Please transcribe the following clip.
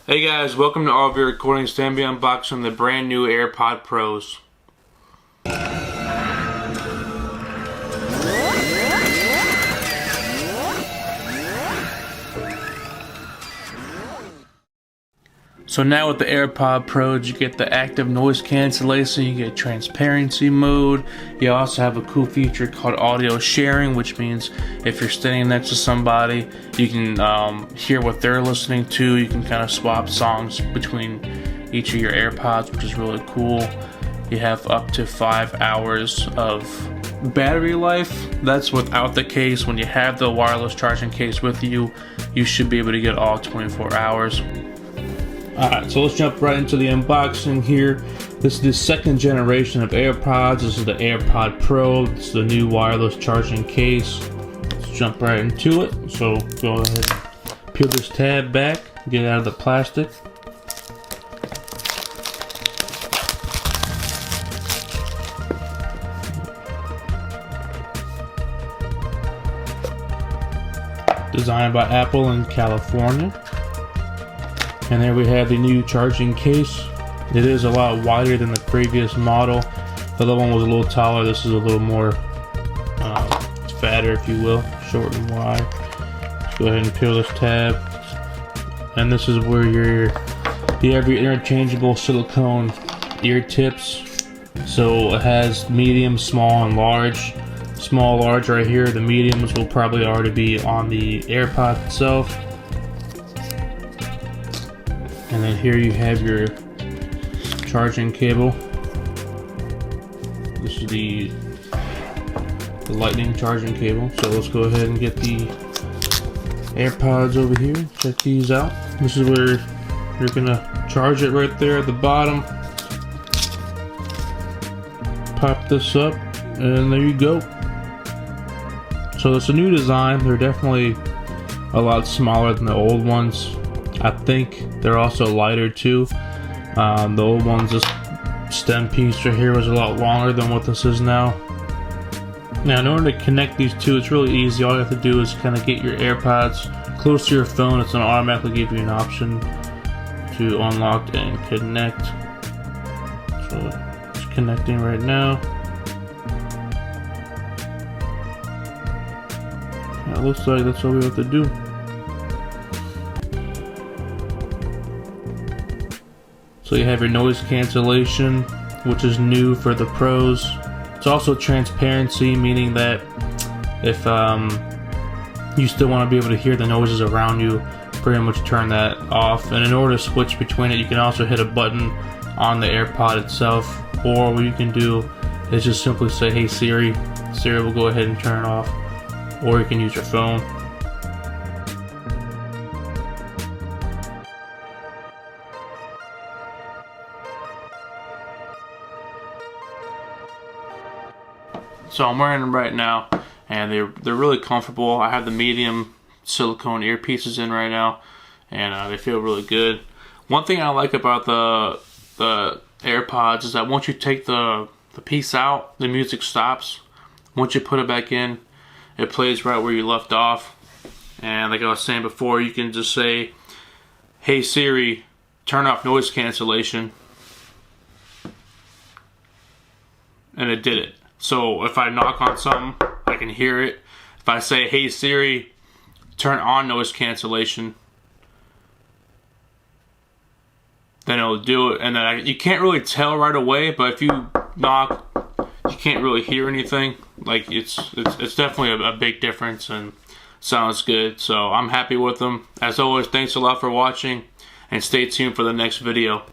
Hey guys, welcome to RVrecordings. Today I'm unboxing the brand new Airpod Pros. So now with the Airpod Pros, you get the active noise cancellation, you get transparency mode. You also have a cool feature called audio sharing, which means if you're standing next to somebody, you can hear what they're listening to. You can kind of swap songs between each of your AirPods, which is really cool. You have up to 5 hours of battery life. That's without the case. When you have the wireless charging case with you, you should be able to get all 24 hours. Alright, so let's jump right into the unboxing here. This is the second generation of AirPods. This is the Airpod Pro. This is the new wireless charging case. Let's jump right into it. So go ahead, peel this tab back, get it out of the plastic. Designed by Apple in California. And there we have the new charging case. It is a lot wider than the previous model. The other one was a little taller. This is a little more fatter, if you will, short and wide. Let's go ahead and peel this tab. And this is where you have your interchangeable silicone ear tips. So it has medium, small, and large. Small, large right here. The mediums will probably already be on the AirPod itself. And then here you have your charging cable. This is the lightning charging cable. So let's go ahead and get the AirPods over here. Check these out. This is where you're gonna charge it right there at the bottom. Pop this up, and there you go. So it's a new design. They're definitely a lot smaller than the old ones. I think they're also lighter too. The old ones, this stem piece right here was a lot longer than what this is now. Now in order to connect these two, it's really easy. All you have to do is kind of get your AirPods close to your phone. It's going to automatically give you an option to unlock and connect. So it's connecting right now. It looks like that's all we have to do. So you have your noise cancellation, which is new for the Pros. It's also transparency, meaning that if you still want to be able to hear the noises around you, pretty much turn that off. And in order to switch between it, you can also hit a button on the AirPod itself, or what you can do is just simply say, "Hey Siri." Siri will go ahead and turn it off, or you can use your phone. So I'm wearing them right now, and they're really comfortable. I have the medium silicone earpieces in right now, and they feel really good. One thing I like about the AirPods is that once you take the piece out, the music stops. Once you put it back in, it plays right where you left off. And like I was saying before, you can just say, "Hey Siri, turn off noise cancellation," and it did it. So if I knock on something, I can hear it. If I say, "Hey Siri, turn on noise cancellation," then it'll do it. And then you can't really tell right away, but if you knock, you can't really hear anything. Like it's definitely a big difference, and sounds good. So I'm happy with them. As always, thanks a lot for watching, and stay tuned for the next video.